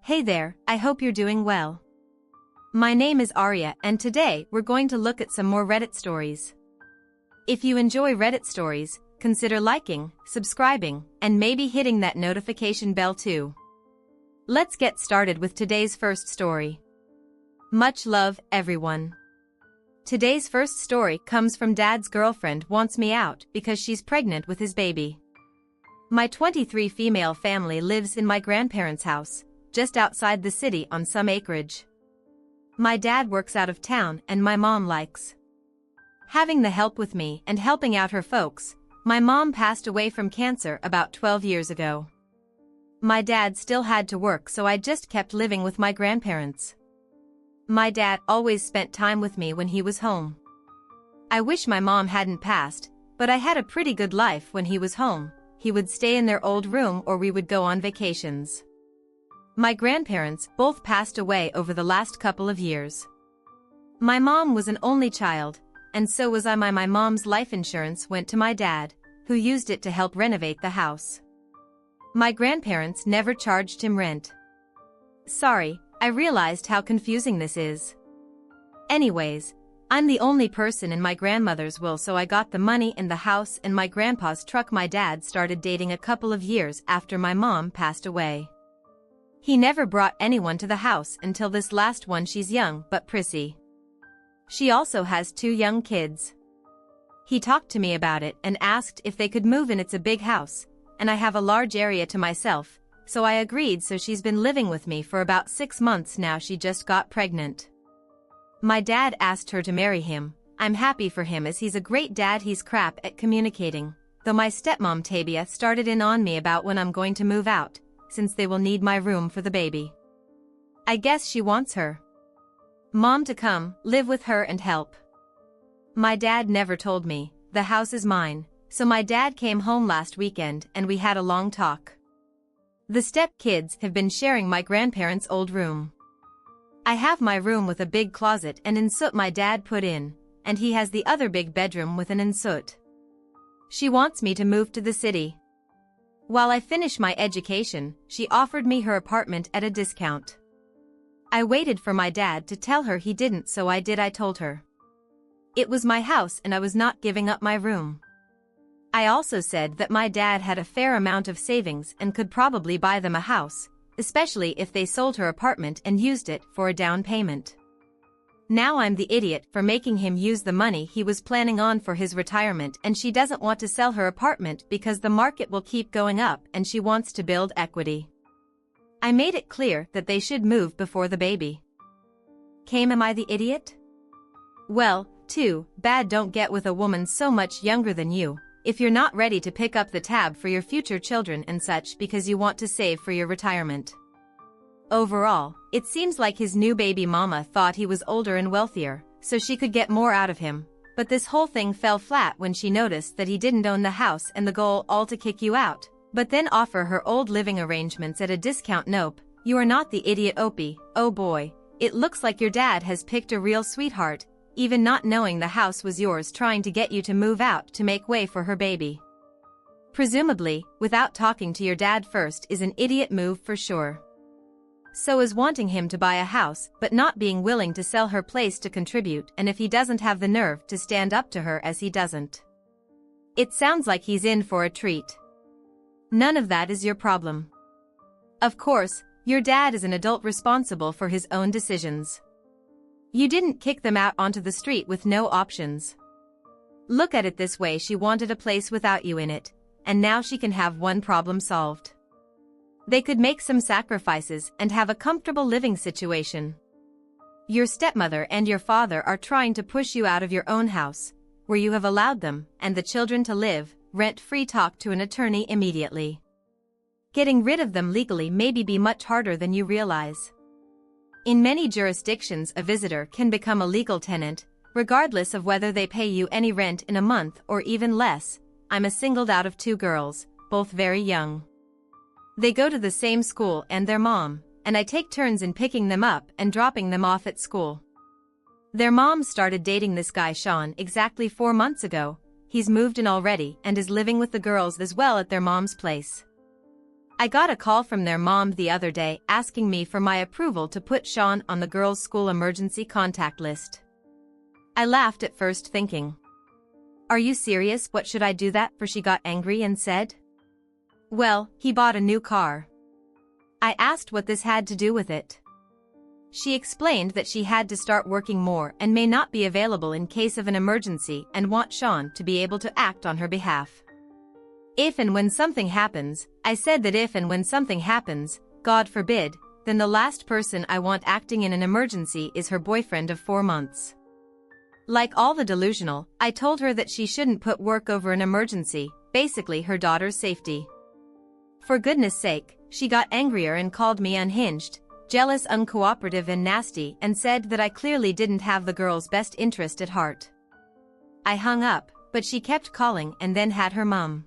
Hey there, I hope you're doing well. My name is Arya and today we're going to look at some more Reddit stories. If you enjoy Reddit stories, consider liking, subscribing, and maybe hitting that notification bell too. Let's get started with today's first story. Much love, everyone. Today's first story comes from Dad's girlfriend wants me out because she's pregnant with his baby. My 23 female family lives in my grandparents' house, just outside the city on some acreage. My dad works out of town and my mom likes having the help with me and helping out her folks. My mom passed away from cancer about 12 years ago. My dad still had to work, so I just kept living with my grandparents. My dad always spent time with me when he was home. I wish my mom hadn't passed, but I had a pretty good life when he was home. He would stay in their old room or we would go on vacations. My grandparents both passed away over the last couple of years. My mom was an only child, and so was I. My mom's life insurance went to my dad, who used it to help renovate the house. My grandparents never charged him rent. Sorry, I realized how confusing this is. Anyways, I'm the only person in my grandmother's will, so I got the money in the house and my grandpa's truck. My dad started dating a couple of years after my mom passed away. He never brought anyone to the house until this last one. She's young but prissy. She also has 2 young kids. He talked to me about it and asked if they could move in. It's a big house, and I have a large area to myself, so I agreed. So she's been living with me for about 6 months now. She just got pregnant. My dad asked her to marry him. I'm happy for him as he's a great dad. He's crap at communicating, though my stepmom Tabia started in on me about when I'm going to move out, since they will need my room for the baby. I guess she wants her mom to come live with her and help. My dad never told me. The house is mine, so my dad came home last weekend and we had a long talk. The step-kids have been sharing my grandparents' old room. I have my room with a big closet and ensuite my dad put in, and he has the other big bedroom with an ensuite. She wants me to move to the city. While I finish my education, she offered me her apartment at a discount. I waited for my dad to tell her he didn't, so I did. I told her it was my house and I was not giving up my room. I also said that my dad had a fair amount of savings and could probably buy them a house, especially if they sold her apartment and used it for a down payment. Now I'm the idiot for making him use the money he was planning on for his retirement, and she doesn't want to sell her apartment because the market will keep going up and she wants to build equity. I made it clear that they should move before the baby came. Am I the idiot? Well, too bad. Don't get with a woman so much younger than you if you're not ready to pick up the tab for your future children and such because you want to save for your retirement. Overall, it seems like his new baby mama thought he was older and wealthier, so she could get more out of him, but this whole thing fell flat when she noticed that he didn't own the house and the goal all to kick you out, but then offer her old living arrangements at a discount. Nope, you are not the idiot, Opie. Oh boy, it looks like your dad has picked a real sweetheart, even not knowing the house was yours, trying to get you to move out to make way for her baby. Presumably, without talking to your dad first is an idiot move for sure. So is wanting him to buy a house but not being willing to sell her place to contribute, and if he doesn't have the nerve to stand up to her as he doesn't. It sounds like he's in for a treat. None of that is your problem. Of course, your dad is an adult responsible for his own decisions. You didn't kick them out onto the street with no options. Look at it this way: she wanted a place without you in it, and now she can have one problem solved. They could make some sacrifices and have a comfortable living situation. Your stepmother and your father are trying to push you out of your own house, where you have allowed them and the children to live rent-free. Talk to an attorney immediately. Getting rid of them legally may be much harder than you realize. In many jurisdictions, a visitor can become a legal tenant, regardless of whether they pay you any rent in a month or even less. I'm a singled out of 2 girls, both very young. They go to the same school and their mom, and I take turns in picking them up and dropping them off at school. Their mom started dating this guy Sean exactly 4 months ago. He's moved in already and is living with the girls as well at their mom's place. I got a call from their mom the other day asking me for my approval to put Sean on the girls' school emergency contact list. I laughed at first thinking, "Are you serious? What should I do that for?" She got angry and said, "Well, he bought a new car." I asked what this had to do with it. She explained that she had to start working more and may not be available in case of an emergency and want Sean to be able to act on her behalf. If and when something happens, I said that if and when something happens, God forbid, then the last person I want acting in an emergency is her boyfriend of 4 months. Like all the delusional, I told her that she shouldn't put work over an emergency, basically her daughter's safety. For goodness sake, she got angrier and called me unhinged, jealous, uncooperative and nasty, and said that I clearly didn't have the girl's best interest at heart. I hung up, but she kept calling and then had her mum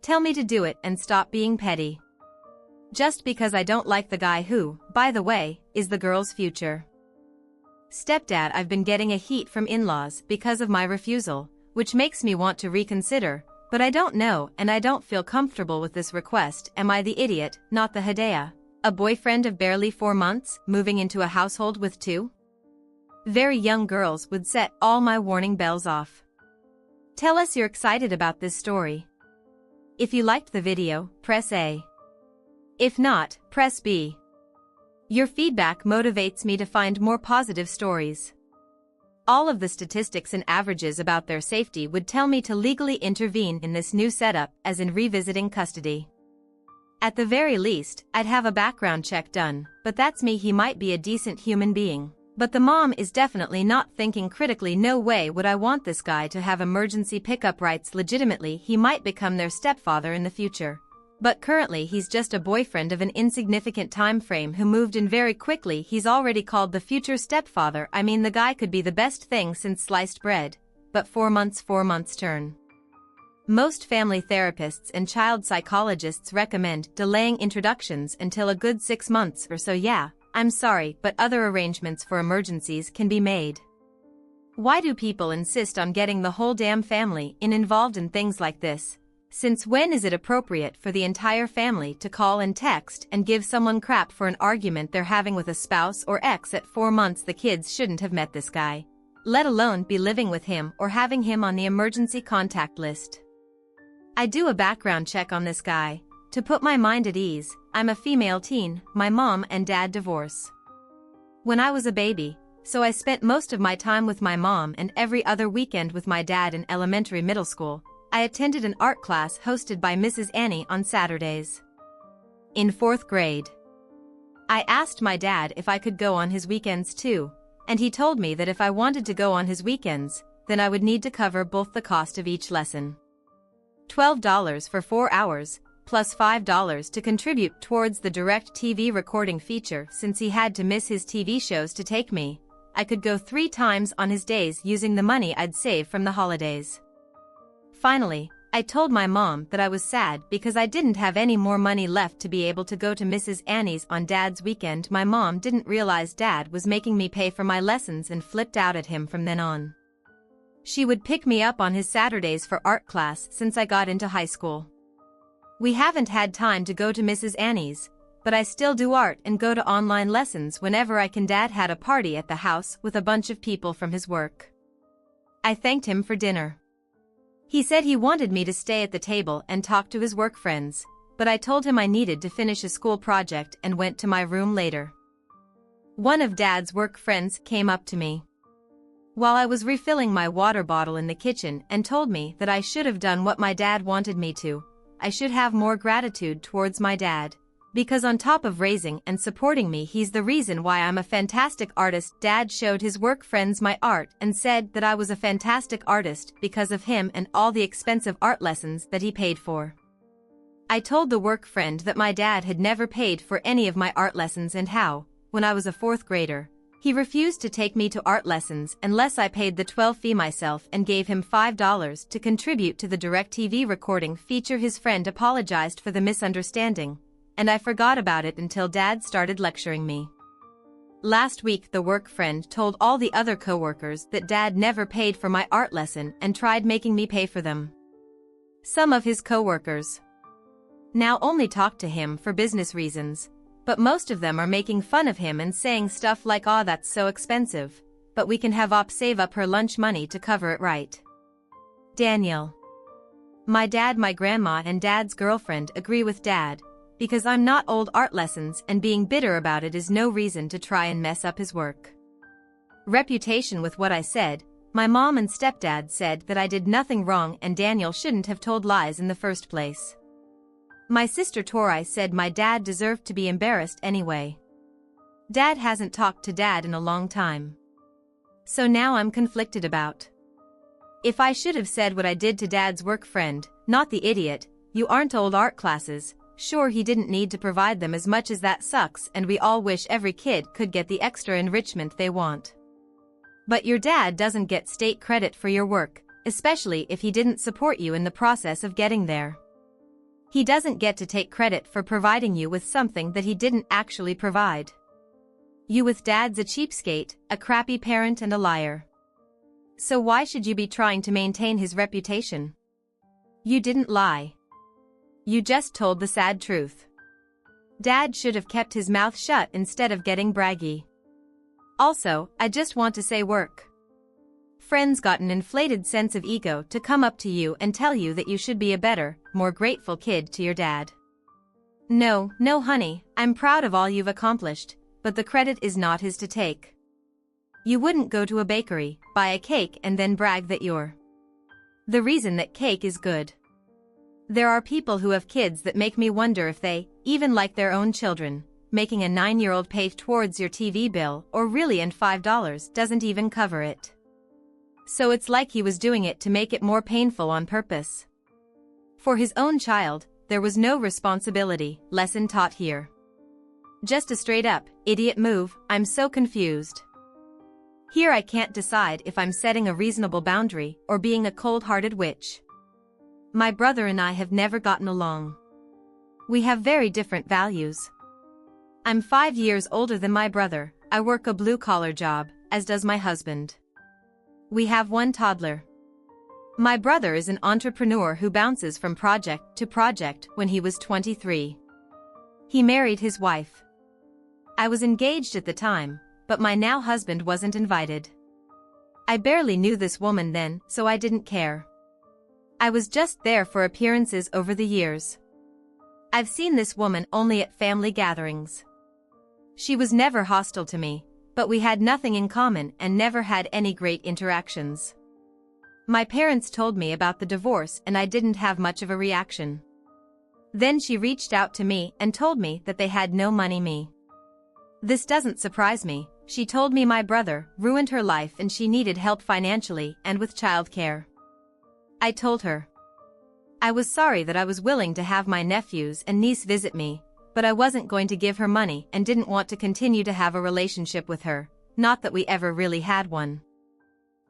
tell me to do it and stop being petty. Just because I don't like the guy who, by the way, is the girl's future stepdad. I've been getting a heat from in-laws because of my refusal, which makes me want to reconsider, but I don't know and I don't feel comfortable with this request. Am I the idiot, not the Hidayah? A boyfriend of barely 4 months, moving into a household with 2 very young girls would set all my warning bells off. Tell us you're excited about this story. If you liked the video, press A. If not, press B. Your feedback motivates me to find more positive stories. All of the statistics and averages about their safety would tell me to legally intervene in this new setup, as in revisiting custody. At the very least, I'd have a background check done, but that's me. He might be a decent human being, but the mom is definitely not thinking critically. No way would I want this guy to have emergency pickup rights. Legitimately, he might become their stepfather in the future. But currently he's just a boyfriend of an insignificant time frame who moved in very quickly. He's already called the future stepfather. I mean, the guy could be the best thing since sliced bread, but 4 months turn. Most family therapists and child psychologists recommend delaying introductions until a good 6 months or so. Yeah, I'm sorry, but other arrangements for emergencies can be made. Why do people insist on getting the whole damn family involved in things like this? Since when is it appropriate for the entire family to call and text and give someone crap for an argument they're having with a spouse or ex at 4 months? The kids shouldn't have met this guy, let alone be living with him or having him on the emergency contact list. I do a background check on this guy to put my mind at ease. I'm a female teen, my mom and dad divorce when I was a baby, so I spent most of my time with my mom and every other weekend with my dad. In elementary middle school, I attended an art class hosted by Mrs. Annie on Saturdays. In 4th grade, I asked my dad if I could go on his weekends too, and he told me that if I wanted to go on his weekends, then I would need to cover both the cost of each lesson. $12 for 4 hours, plus $5 to contribute towards the direct TV recording feature. Since he had to miss his TV shows to take me, I could go 3 times on his days using the money I'd saved from the holidays. Finally, I told my mom that I was sad because I didn't have any more money left to be able to go to Mrs. Annie's on Dad's weekend. My mom didn't realize Dad was making me pay for my lessons and flipped out at him from then on. She would pick me up on his Saturdays for art class since I got into high school. We haven't had time to go to Mrs. Annie's, but I still do art and go to online lessons whenever I can. Dad had a party at the house with a bunch of people from his work. I thanked him for dinner. He said he wanted me to stay at the table and talk to his work friends, but I told him I needed to finish a school project and went to my room later. One of Dad's work friends came up to me while I was refilling my water bottle in the kitchen and told me that I should have done what my dad wanted me to. I should have more gratitude towards my dad, because on top of raising and supporting me, he's the reason why I'm a fantastic artist. Dad showed his work friends my art and said that I was a fantastic artist because of him and all the expensive art lessons that he paid for. I told the work friend that my dad had never paid for any of my art lessons and how, when I was a 4th grader, he refused to take me to art lessons unless I paid the 12 fee myself and gave him $5 to contribute to the DirecTV recording feature. His friend apologized for the misunderstanding, and I forgot about it until Dad started lecturing me. Last week the work friend told all the other coworkers that Dad never paid for my art lesson and tried making me pay for them. Some of his coworkers now only talk to him for business reasons, but most of them are making fun of him and saying stuff like, "Aw, that's so expensive, but we can have Op save up her lunch money to cover it, right?" Daniel. My dad, my grandma and dad's girlfriend agree with dad, because I'm not old art lessons and being bitter about it is no reason to try and mess up his work. Reputation with what I said, my mom and stepdad said that I did nothing wrong and Daniel shouldn't have told lies in the first place. My sister Tori said my dad deserved to be embarrassed anyway. Dad hasn't talked to dad in a long time. So now I'm conflicted about. If I should have said what I did to dad's work friend, not the idiot, "You aren't old art classes," sure, he didn't need to provide them as much as that sucks and we all wish every kid could get the extra enrichment they want. But your dad doesn't get state credit for your work, especially if he didn't support you in the process of getting there. He doesn't get to take credit for providing you with something that he didn't actually provide. You with dad's a cheapskate, a crappy parent and a liar. So why should you be trying to maintain his reputation? You didn't lie. You just told the sad truth. Dad should have kept his mouth shut instead of getting braggy. Also, I just want to say work. Friends got an inflated sense of ego to come up to you and tell you that you should be a better, more grateful kid to your dad. No, honey, I'm proud of all you've accomplished, but the credit is not his to take. You wouldn't go to a bakery, buy a cake and then brag that you're the reason that cake is good. There are people who have kids that make me wonder if they even like their own children, making a 9-year-old pay towards your TV bill or really, and $5 doesn't even cover it. So it's like he was doing it to make it more painful on purpose. For his own child, there was no responsibility lesson taught here. Just a straight up, idiot move. I'm so confused. Here I can't decide if I'm setting a reasonable boundary or being a cold-hearted witch. My brother and I have never gotten along. We have very different values. I'm 5 years older than my brother, I work a blue-collar job, as does my husband. We have one toddler. My brother is an entrepreneur who bounces from project to project when he was 23. He married his wife. I was engaged at the time, but my now husband wasn't invited. I barely knew this woman then, so I didn't care. I was just there for appearances over the years. I've seen this woman only at family gatherings. She was never hostile to me, but we had nothing in common and never had any great interactions. My parents told me about the divorce and I didn't have much of a reaction. Then she reached out to me and told me that they had no money. This doesn't surprise me. She told me my brother ruined her life and she needed help financially and with childcare. I told her I was sorry that I was willing to have my nephews and niece visit me, but I wasn't going to give her money and didn't want to continue to have a relationship with her, not that we ever really had one.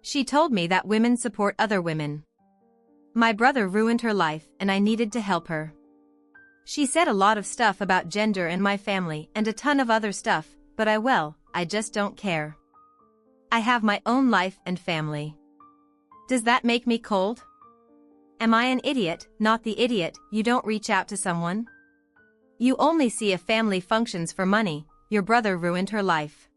She told me that women support other women. My brother ruined her life and I needed to help her. She said a lot of stuff about gender and my family and a ton of other stuff, but I just don't care. I have my own life and family. Does that make me cold? Am I an idiot, not the idiot, you don't reach out to someone? You only see if family functions for money. Your brother ruined her life.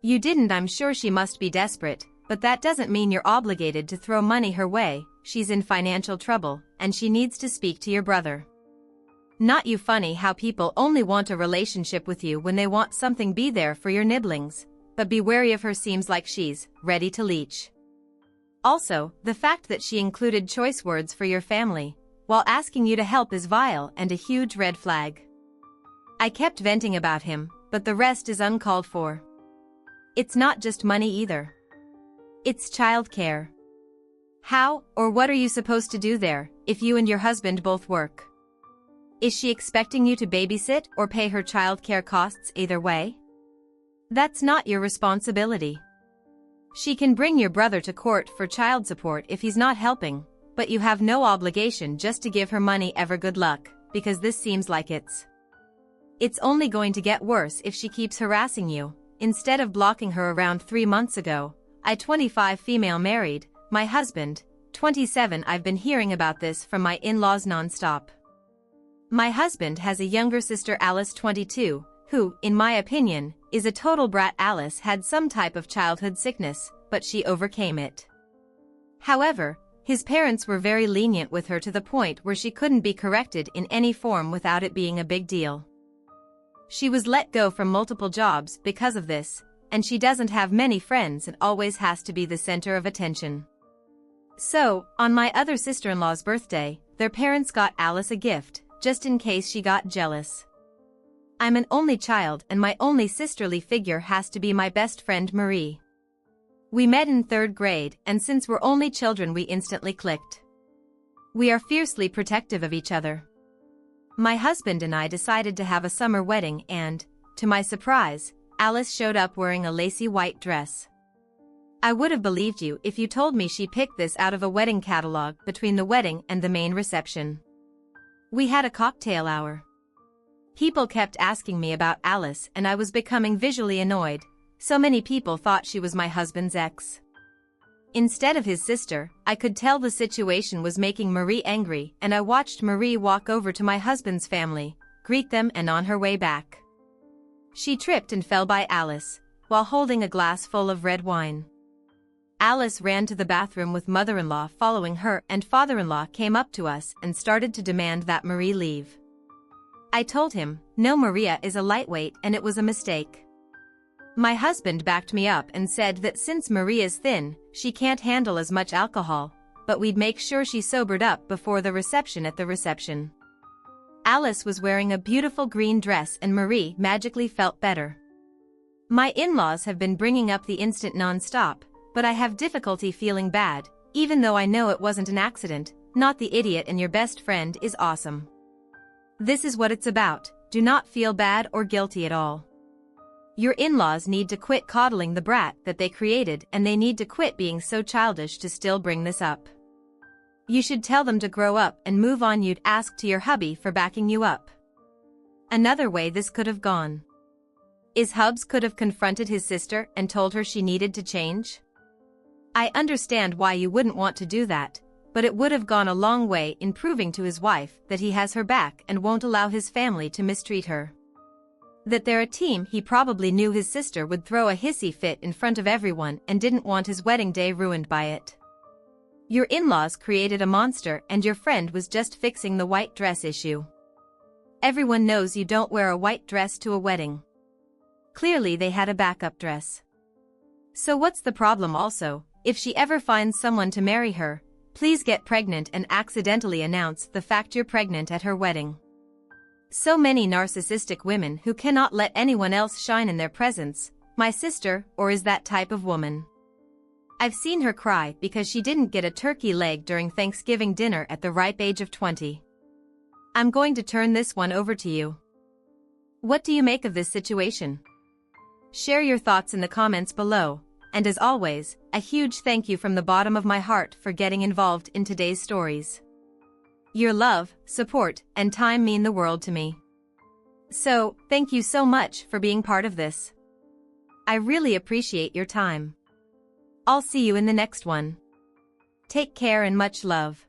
You didn't. I'm sure she must be desperate, but that doesn't mean you're obligated to throw money her way. She's in financial trouble, and she needs to speak to your brother. Not you. Funny how people only want a relationship with you when they want something. Be there for your nibblings, but be wary of her. Seems like she's ready to leech. Also, the fact that she included choice words for your family while asking you to help is vile and a huge red flag. I kept venting about him, but the rest is uncalled for. It's not just money either. It's childcare. How or what are you supposed to do there if you and your husband both work? Is she expecting you to babysit or pay her childcare costs either way? That's not your responsibility. She can bring your brother to court for child support if he's not helping, but you have no obligation just to give her money ever. Good luck, because this seems like it's only going to get worse if she keeps harassing you. Instead of blocking her around 3 months ago, I 25 female married, my husband, 27. I've been hearing about this from my in-laws non-stop. My husband has a younger sister, Alice, 22, who, in my opinion, is a total brat. Alice had some type of childhood sickness, but she overcame it. However, his parents were very lenient with her to the point where she couldn't be corrected in any form without it being a big deal. She was let go from multiple jobs because of this, and she doesn't have many friends and always has to be the center of attention. So, on my other sister-in-law's birthday, their parents got Alice a gift, just in case she got jealous. I'm an only child and my only sisterly figure has to be my best friend Marie. We met in 3rd grade, and since we're only children we instantly clicked. We are fiercely protective of each other. My husband and I decided to have a summer wedding and, to my surprise, Alice showed up wearing a lacy white dress. I would have believed you if you told me she picked this out of a wedding catalog between the wedding and the main reception. We had a cocktail hour. People kept asking me about Alice and I was becoming visually annoyed. So many people thought she was my husband's ex. Instead of his sister, I could tell the situation was making Marie angry, and I watched Marie walk over to my husband's family, greet them, and on her way back, she tripped and fell by Alice, while holding a glass full of red wine. Alice ran to the bathroom with mother-in-law following her, and father-in-law came up to us and started to demand that Marie leave. I told him, no, Maria is a lightweight and it was a mistake. My husband backed me up and said that since Marie is thin, she can't handle as much alcohol, but we'd make sure she sobered up before the reception. At the reception, Alice was wearing a beautiful green dress and Marie magically felt better. My in-laws have been bringing up the incident non-stop, but I have difficulty feeling bad, even though I know it wasn't an accident, not the idiot, and your best friend is awesome. This is what it's about. Do not feel bad or guilty at all. Your in-laws need to quit coddling the brat that they created, and they need to quit being so childish to still bring this up. You should tell them to grow up and move on. You'd ask to your hubby for backing you up. Another way this could have gone is Hubs could have confronted his sister and told her she needed to change. I understand why you wouldn't want to do that, but it would have gone a long way in proving to his wife that he has her back and won't allow his family to mistreat her. That they're a team. He probably knew his sister would throw a hissy fit in front of everyone and didn't want his wedding day ruined by it. Your in-laws created a monster and your friend was just fixing the white dress issue. Everyone knows you don't wear a white dress to a wedding. Clearly they had a backup dress. So what's the problem? Also, if she ever finds someone to marry her, please get pregnant and accidentally announce the fact you're pregnant at her wedding. So many narcissistic women who cannot let anyone else shine in their presence. My sister, or is that type of woman. I've seen her cry because she didn't get a turkey leg during Thanksgiving dinner at the ripe age of 20. I'm going to turn this one over to you. What do you make of this situation? Share your thoughts in the comments below, and as always, a huge thank you from the bottom of my heart for getting involved in today's stories. Your love, support, and time mean the world to me. So, thank you so much for being part of this. I really appreciate your time. I'll see you in the next one. Take care and much love.